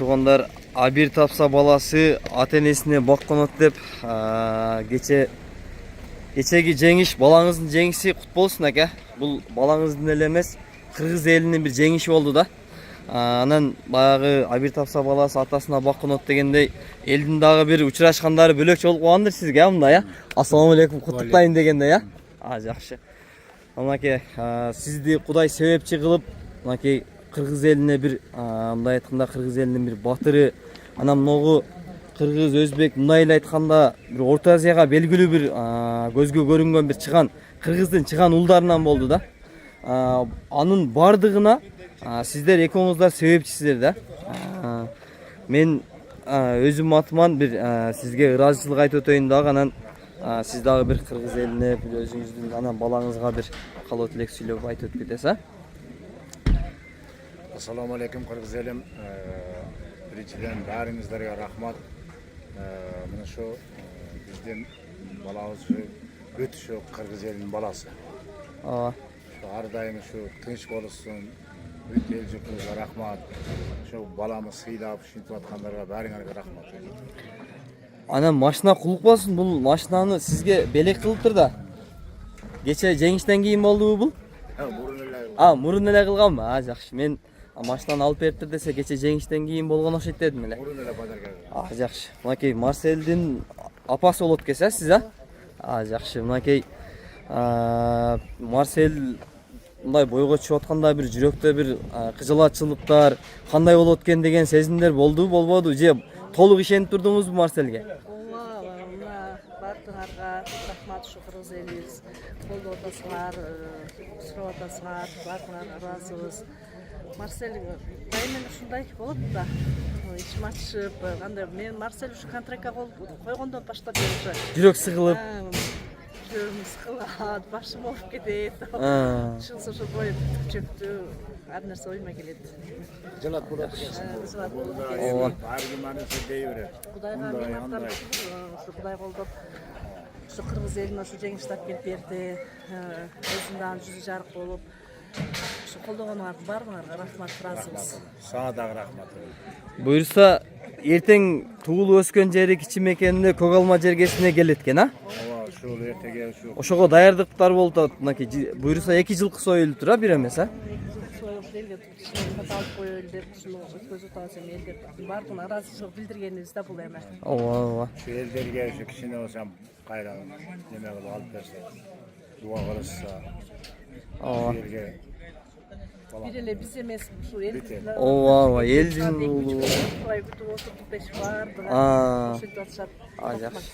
Tuğanlar A1 tapsa balası ata-enesine bakkonot dep geçegi жеңиш балаңыздын жеңиши кут болсун ака. Бул балаңыздын эле эмес, кыргыз элинин бир жеңиши болду да. Анан баягы A1 tapsa баласы атасына bakkonot дегендей элдин дагы бир учурашкандары бөлөкчө болуп калгандыр сизге, мындай я. Ассаламу алейкум, куттуктайын дегенде я. Жакшы. Мынакей сизди Кудай себепчи кылып, мынакей кыргыз элине бир мындай айтканда кыргыз элинин бир батыры, анан могу кыргыз, өзбек мындай эле айтканда бир Орто Азияга белгилүү бир көзгө көрүнгөн бир чыган, кыргыздын чыган улдарынан болду да. Анын бардыгына сиздер экөөңүздөр себепчисиздер да. Мен өзүм атыман бир сизге ыраазычылык айтып өтөйүн дагы, анан сиз дагы бир кыргыз элине, бир өзүңүздүн анан балаңызга бир калоо тилек сүйлөп айтып өтүп кетесиз. Assalamu alaikum kırgız elim. Birinciden bäriňizlerge rahmat. Mına şu bizden balabız şu kırgız elinin balası. Şu her daim şu tinç bolsun. Bütün elçilerimize rahmat. Şu balamı sıylap şintip atkanlarga bäriňerge rahmat. Ana maşina kuluk bolsun, bul maşinany sizge belek kılıptır da. Geçe жеңиштен кийин болдубу бул? Мурун эле кылганбы? Жакшы. Мен машинаны алып бериптир десе кече жеңиштен кийин болгон окшойт дедим эле. Мурун эле базарга. Жакшы. Мынакей Марселдин апасы болот экенсиз сиз, жакшы. Мынакей Марсел мындай бойго чыгып атканда бир жүрөктө бир кыжылатчылыктар кандай болот экен деген сезимдер болдубу, болбоду? Же толук ишенип турдуңузбу Марселге? Бардыңарга рахмат, ушу кыргыз элибиз колдоп атасыңар, сурап атасыңар, бардыңарга ыраазыбыз. Марсель дайыма ушундай болот да. Ичим ачышып, кандай мен Марсель ушу контрактка койгондон баштап уже Жүрөк сыгылып, жүрөгүм сыгылат, башым ооруп кетет. Ушунсу ушу бой чөптү, ар нерсе ойума келет. Жылат болот. Жылат болот. Аргуманы сөйлөй берет. Кудайга миннаттар, ушу Кудай колдоп, ушу кыргыз элине ушу жеңиш тап келип берди. Өзүнөн жүзү жарык болуп, ушу колдогонуңарга баарыңарга рахмат, ыраазыбыз. Сага дагы рахмат. буюрса эртең туулуп өскөн жери кичи мекенинде көк алма жергесине келет экен, Ооба, ушул эртеге ушу. Ошого даярдыктар болуп атат. Мынакей буюрса 2 жылкы союлуп тура бир эмес, Алып коелу деп, ушуну өткөзүп атасың эл деп баардыгына ыраазычылык билдиргенибиз да бул эме. Ооба. Şu ellerge şu kişine olsam kayran yemek alıp verse dua kılırsa şu elge Бир эле биз эмес, ушу эл. Ооба, элдин Кудай күтүп отуруп беш баардыгы. Ушинтип атышат. Жакшы.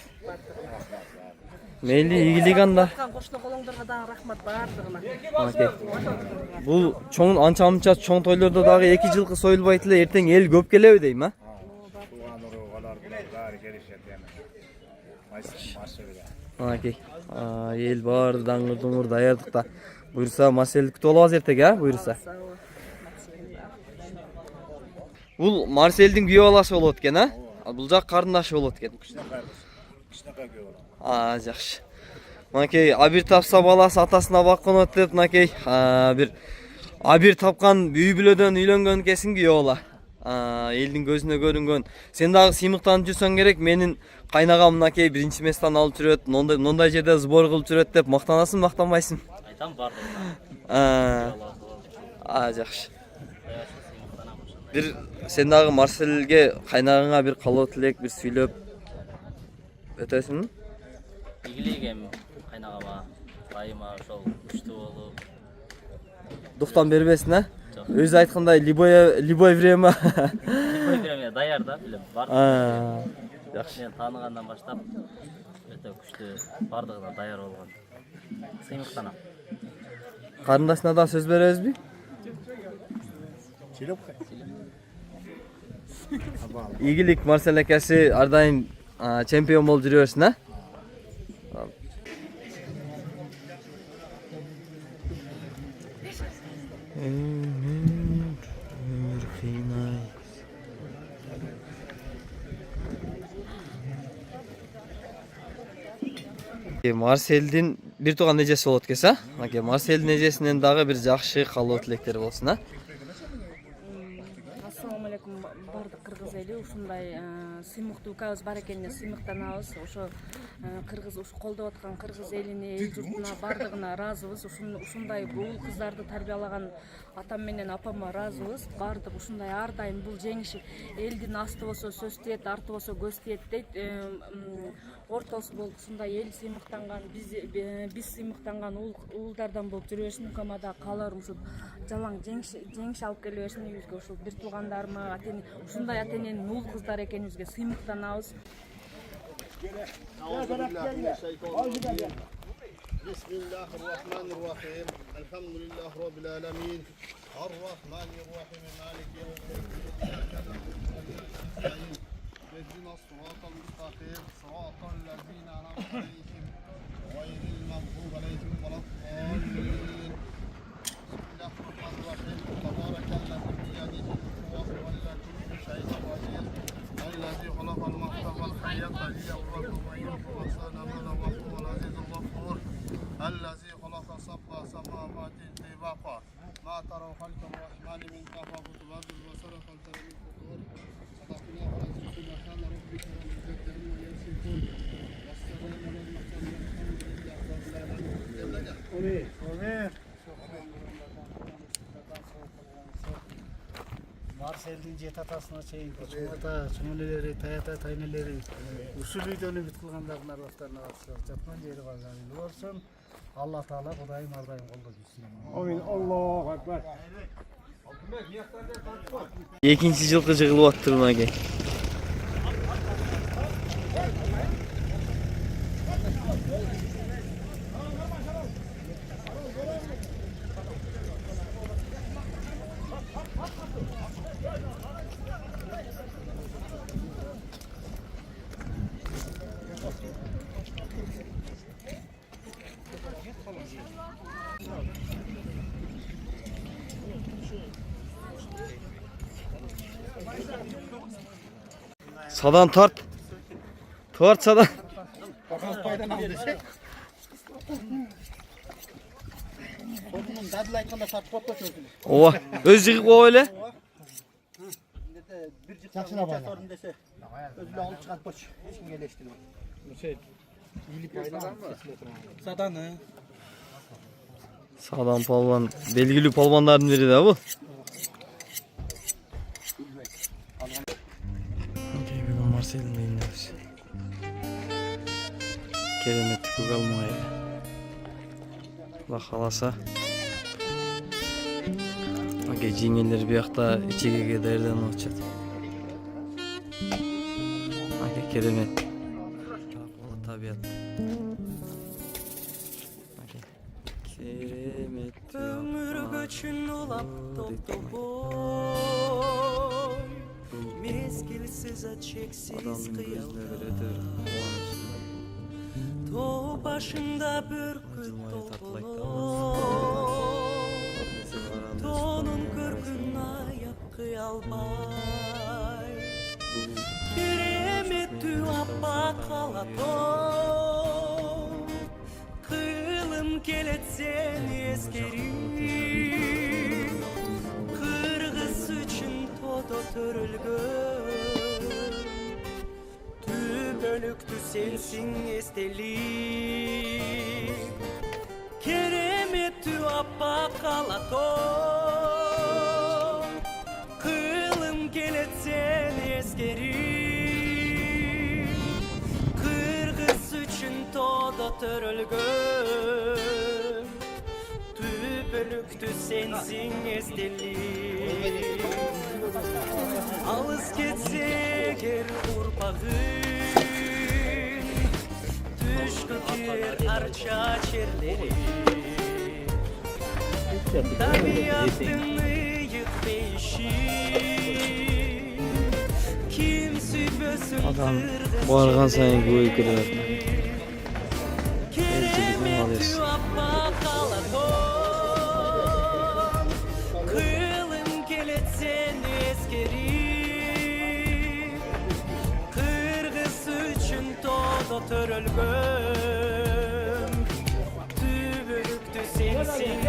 Мейли, ийгилик анда. Кошто колоңдорго дагы рахмат баардыгына. Бул чоң анча-мынча чоң тойлордо дагы 2 жылкы союлбайт эле эртең эл көп келеби дейм, tuğan uruğalar bari gelişet yani. Maşallah. Мынакей. Эл баары даңгыр-дуңур даярдыкта. Буюрса Марселди күтүп алабыз эртеге, буюрса. Бул Марселдин күйөө баласы болот экен, Бул жак карындашы болот экен. Кичинекей күйөө. Жакшы. Мынакей A1 tapsa баласы атасына bakkonot деп, мынакей бир A1 тапкан үй бүлөдөн үйлөнгөн кесин күйөө бала. Элдин көзүнө көрүнгөн. Сен дагы сыймыктанып жүрсөң керек, менин кайнагам мынакей биринчи месттен алып жүрөт, мондай жерде сбор кылып жүрөт деп мактанасың, мактанбайсың? Айтам бардыгына. Жакшы. Бир сен дагы Марселге кайнагаңа бир калоо тилек бир сүйлөп өтөсүңбү? Игилигем кайнагама, дайыма ошол күчтүү болуп. Дуктан бербесин, Өзү айткандай любое время. Любое время даяр да, билем, бар. Жакшы. Мен тааныгандан баштап өтө күчтүү бардыгына даяр болгон. Сыймыктанам. Карындашына да сөз беребизби? Çilop. Ийгилик Марсел акасы ар дайым чемпион болуп жүрө берсин, Марселдин бир тууган эжеси болот экенсиз, Марселдин эжесинен дагы бир жакшы калоо тилектер болсун, Ассаламу алейкум бардык кыргыз эли ушундай сыймыктуу укабыз бар экенине сыймыктанабыз. Ошо кыргыз ушу колдоп аткан кыргыз элине, эл журтуна бардыгына ыраазыбыз. Ушундай уул кыздарды тарбиялаган атам менен апама ыраазыбыз. Бардык ушундай ар дайым бул жеңиш элдин асты болсо сөз тиет, арты болсо көз тиет дейт. Ортосу болуп ушундай эл сыймыктанган, биз сыймыктанган уулдардан болуп жүрө берсин. Укама да кааларым ушул жалаң жеңиш алып келе берсин үйүбүзгө. Ушул бир туугандарыма, ушундай ата эненин уул кыздары экенибизге сыймыктанабыз. بسم الله الرحمن الرحيم الحمد لله رب العالمين الرحمن الرحيم مالك يوم الدين اهدنا الصراط المستقيم صراط الذين أنعمت عليهم غير المغضوب عليهم ولا الضالين بسم الله الرحمن الرحيم تبارك الذي بيده القوة والتي بشيء قدير الذي خلق الموت والحياة ليبلوكم أيكم أحسن عملا وهو العزيز الغفور الذي خلق سبع سماوات طباقا ما ترى خلق الرحمن من تفاوت الأرض وسلك الترى من فطور صدق الله العظيم سبحان ربك رب العزة عما يصفون والسلام على المرسلين والحمد لله رب العالمين. Marsel'in jet atasına çeyin, çumata, çumuneleri, tayata, tayneleri, usul videonu bit kılganların arvaflarına katışlar. Jatman jeri kalganlı olsun. Allah Teala Kudayım ardayım kolda düşsün. Amin. Allahu Ekber. Ekinchi жылкы жыгылып аттыр мага. Sadan tart. Tart sadan. Bakalım paydan alırsak. Sonunun dadlı ayıkında sarp foto çözülür. Ova. Öz yıkıp o öyle. Bir cıklarını çatorun dese. Özlü alıp çıkart boş. Hiç kim geleştirme. Sadanı. Sadan palvan. Belgili palvanların biri de bu. Marsel'in dinliyoruz. Keremet kugalmaya. Allah halasa. Age jingeler bir yakta içeri giderden olacak. Age keremet. Allah tabiat. Age keremet. Ömür göçün ulap toptu boy. Mezgilsiz açeksiz kıyallar. Toğ başında bürküt topulu. Toğunun kırkına yakı albay. Kiremetü appa kalato. Kılım keletsen eskerim. Kırgız için todo törülgün. Tübölüktü sensin estelik. Keremetü appa kalato. Kılım keletsen eskerim. Kırgız için todo törülgün. Tübölüktü sensin estelik. Alız ketse ger urpağın. Düşkütür arça çerleri. Tabiatını yıkmayışın. Kim sübösün Adam bağırgan sayın göğü kırıyor. Keremetü appa kalaton. Kılım keletsen eskerim. Kırgız için todo törülgün. Tübülüktü sensin